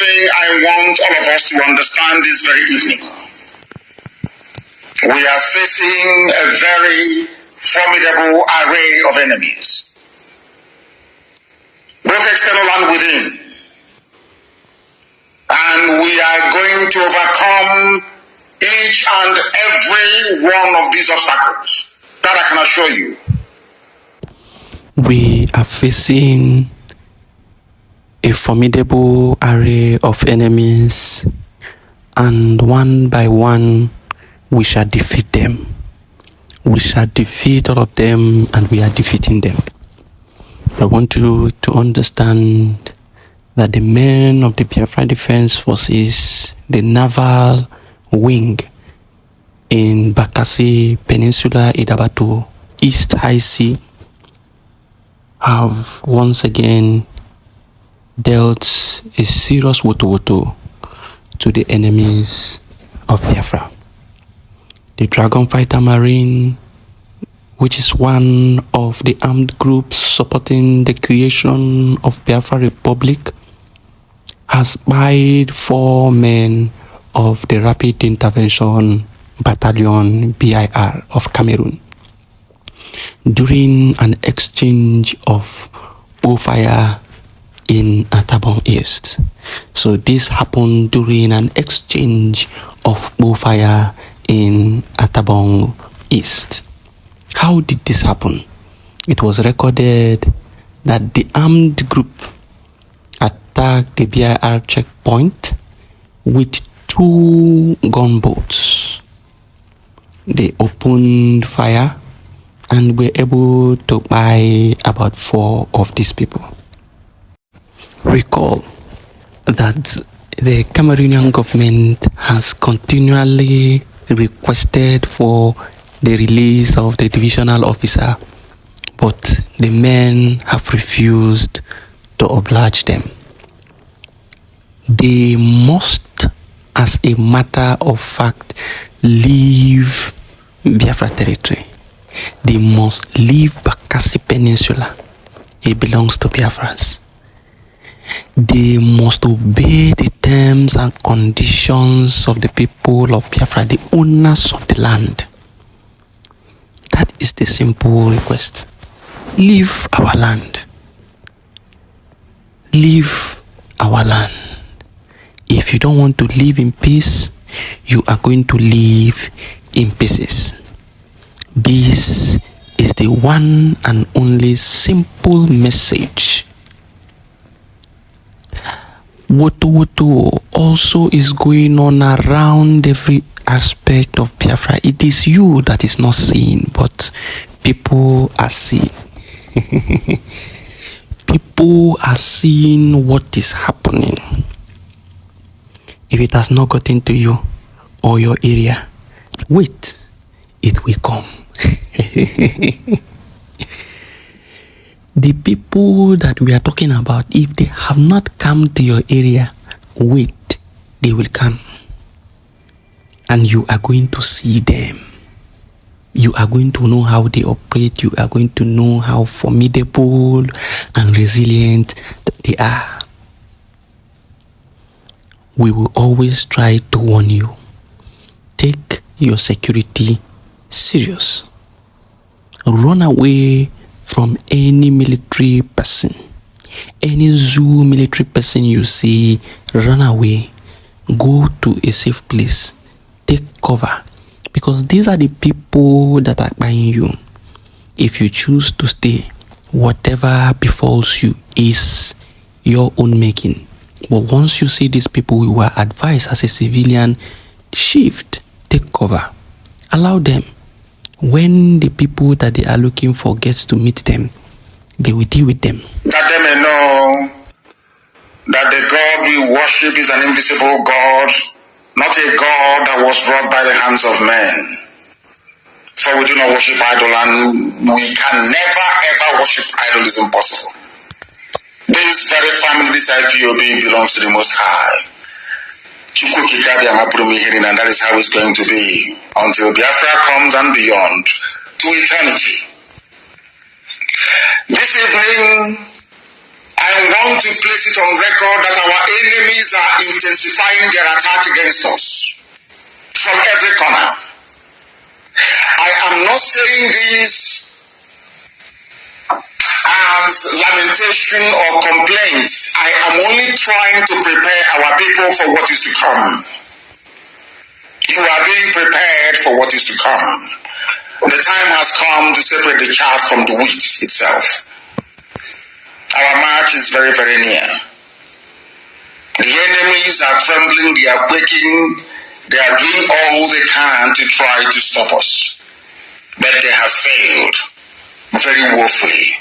thing I want all of us to understand this very evening. We are facing a very formidable array of enemies, both external and within. And we are going to overcome each and every one of these obstacles. That I can assure you. We are facing a formidable array of enemies, and one by one we shall defeat them. We shall defeat all of them, and we are defeating them. I want you to understand that the men of the Biafra Defense Forces, the naval wing in Bakassi Peninsula, Idabatu, East High Sea, have once again dealt a serious woto to the enemies of Biafra. The Dragon Fighter Marine, which is one of the armed groups supporting the creation of Biafra Republic, has spied 4 men of the Rapid Intervention Battalion BIR of Cameroon during an exchange of bullfire in Atabon East. So this happened during an exchange of bullfire in Atabon East. How did this happen? It was recorded that the armed group attacked the BIR checkpoint with 2 gunboats. They opened fire and were able to buy about 4 of these people. Recall that the Cameroonian government has continually requested for the release of the divisional officer, but the men have refused to oblige them. They must, as a matter of fact, leave Biafra territory. They must leave Bakassi Peninsula. It belongs to Biafrans. They must obey the terms and conditions of the people of Biafra, the owners of the land. That is the simple request. Leave our land. Leave our land. If you don't want to live in peace, you are going to live in pieces. This is the one and only simple message. Woto also is going on around every aspect of Biafra. It is you that is not seen, but people are seeing. People are seeing what is happening. If it has not gotten to you or your area, wait, it will come. The people that we are talking about, if they have not come to your area, wait, they will come. And you are going to see them. You are going to know how they operate. You are going to know how formidable and resilient they are. We will always try to warn you. Take your security serious. Run away from any military person. Any zoo military person you see, run away. Go to a safe place. Take cover. Because these are the people that are buying you. If you choose to stay, whatever befalls you is your own making. But once you see these people, you are advised as a civilian, shift, take cover. Allow them. When the people that they are looking for gets to meet them, they will deal with them. That they may know that the God we worship is an invisible God, not a God that was wrought by the hands of men. For we do not worship idol, and we can never ever worship idol. Is impossible. This very family, this IPOB, belongs to the Most High. And that is how it's going to be until Biafra comes and beyond to eternity. This evening, I want to place it on record that our enemies are intensifying their attack against us from every corner. I am not saying this as lamentation or complaints. I am only trying to prepare our people for what is to come. You are being prepared for what is to come. The time has come to separate the chaff from the wheat itself. Our march is very, very near. The enemies are trembling, they are quaking, they are doing all they can to try to stop us. But they have failed very woefully,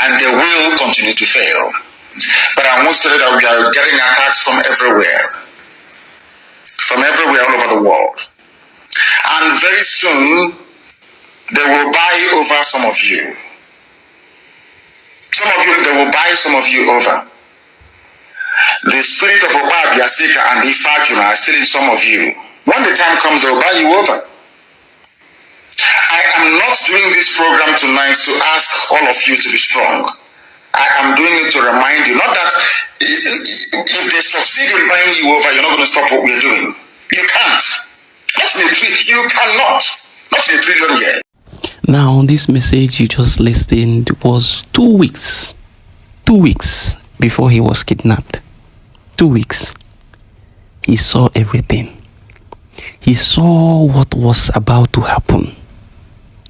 and they will continue to fail. But I want to tell you that we are getting attacks from everywhere all over the world. And very soon, they will buy over some of you. They will buy some of you over. The spirit of Oba, Biasika, and Ifajuna are still in some of you. When the time comes, they will buy you over. I am not doing this program tonight to ask all of you to be strong. I am doing it to remind you, not that if they succeed in buying you over, you're not going to stop what we're doing. You can't. You cannot. Not in a trillion years. Now, this message you just listened was 2 weeks. 2 weeks before he was kidnapped. 2 weeks. He saw everything. He saw what was about to happen.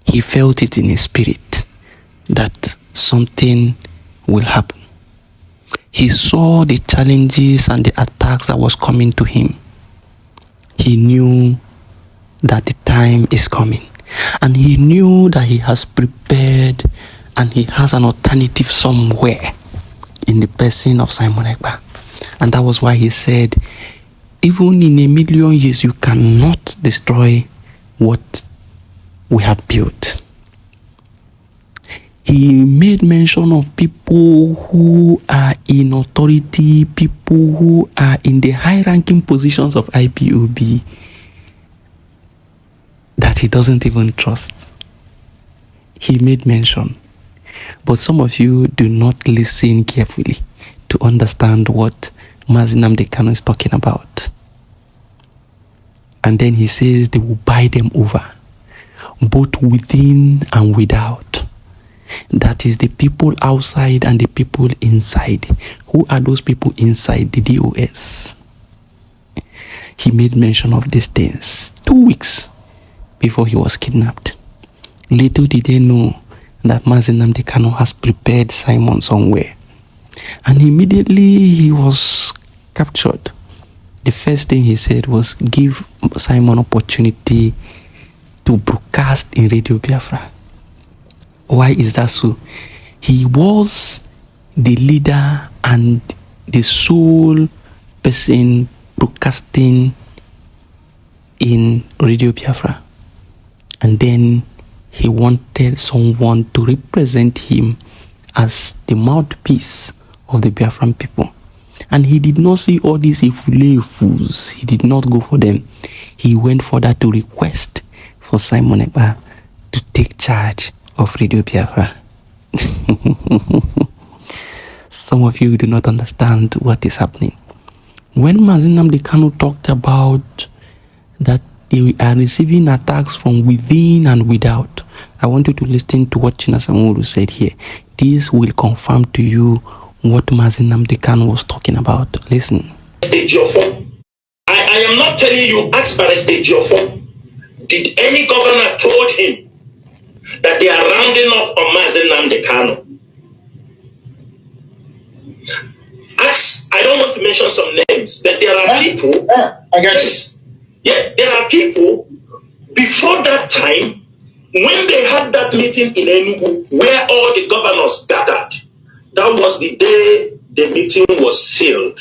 He felt it in his spirit that something will happen. He saw the challenges and the attacks that was coming to him. He knew that the time is coming. And he knew that he has prepared and he has an alternative somewhere in the person of Simon Ekpa. And that was why he said, even in a million years, you cannot destroy what we have built. He made mention of people who are in authority, people who are in the high-ranking positions of IPOB, that he doesn't even trust. He made mention. But some of you do not listen carefully to understand what Mazi Nnamdi Kanu is talking about. And then he says they will buy them over, both within and without. That is the people outside and the people inside. Who are those people inside? The DOS. He made mention of these things 2 weeks before he was kidnapped. Little did they know that Mazi Nnamdi Kanu has prepared Simon somewhere. And immediately he was captured. The first thing he said was give Simon opportunity to broadcast in Radio Biafra. Why is that so? He was the leader and the sole person broadcasting in Radio Biafra. And then he wanted someone to represent him as the mouthpiece of the Biafran people. And he did not see all these fools. He did not go for them. He went further to request for Simon Ekpa to take charge of Radio Biafra. Some of you do not understand what is happening. When Mazi Nnamdi Kanu talked about that they are receiving attacks from within and without, I want you to listen to what Chinasamuru said here. This will confirm to you what Mazi Nnamdi Kanu was talking about. Listen. I am not telling you, ask Barrister Jiofo. Did any governor told him that they are rounding up on Mazi Nnamdi Kanu? I don't want to mention some names, but there are people. I got you. Yeah, there are people before that time when they had that meeting in Enugu where all the governors gathered. That was the day the meeting was sealed.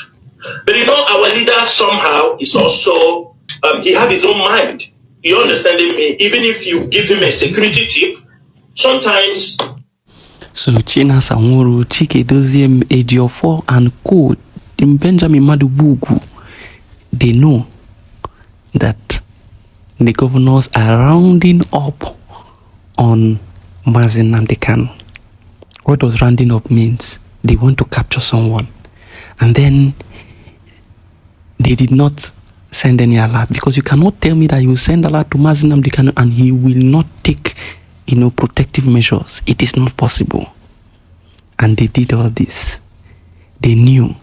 But you know, our leader somehow is also he has his own mind. You understanding me? Even if you give him a security tip, sometimes. So Chinasamuru, Chike Doziem, Ejiofor, and Co. in Benjamin Madubugu, they know that the governors are rounding up on Mazi Nnamdi Kanu. What does rounding up means? they want to capture someone, and then they did not send any alert, because you cannot tell me that you send alert to Mazi Nnamdi Kanu and he will not take, protective measures. It is not possible. And they did all this. They knew.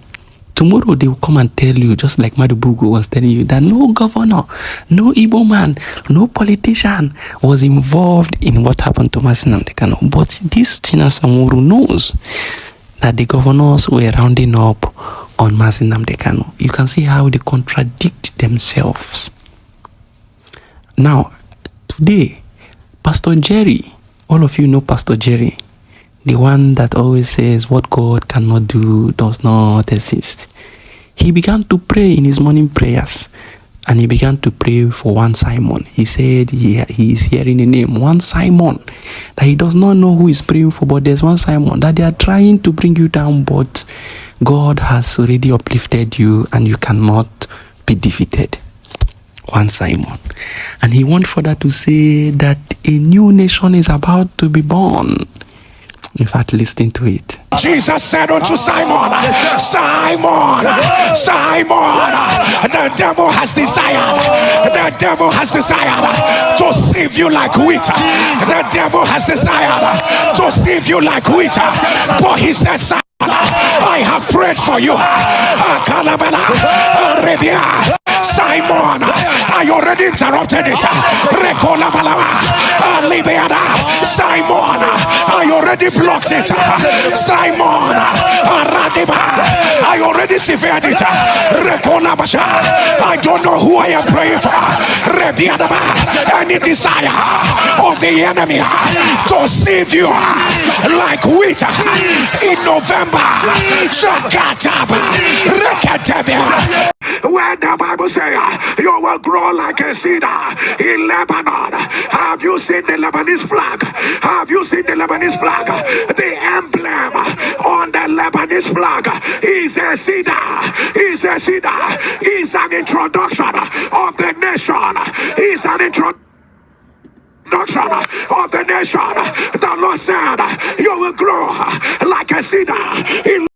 Tomorrow they will come and tell you, just like Madubugu was telling you, that no governor, no Igbo man, no politician was involved in what happened to Mazi Nnamdi Kanu. But this Chinasa Nworu knows that the governors were rounding up on Mazi Nnamdi Kanu. You can see how they contradict themselves. Now, today, Pastor Jerry, all of you know Pastor Jerry, the one that always says what God cannot do does not exist. He began to pray in his morning prayers, and he began to pray for one Simon. He said he is hearing a name, one Simon, that he does not know who is praying for, but there's one Simon that they are trying to bring you down, but God has already uplifted you and you cannot be defeated. One Simon. And he went further to say that a new nation is about to be born. In fact, listen to it. Jesus said unto Simon, Simon, Simon, the devil has desired to sieve you like wheat. The devil has desired to sieve you like wheat. But he said, Simon, I have prayed for you. Simon, I already interrupted it. Simon, I already blocked it. Simon, I already severed it. I don't know who I am praying for. Any desire of the enemy to save you like wheat in November. When the Bible says you will grow like a cedar in Lebanon. Have you seen the Lebanese flag? Have you seen the Lebanese flag? The emblem on the Lebanese flag is a cedar. Is a cedar. Is an introduction of the nation. Is an introduction of the nation. The Lord said you will grow like a cedar in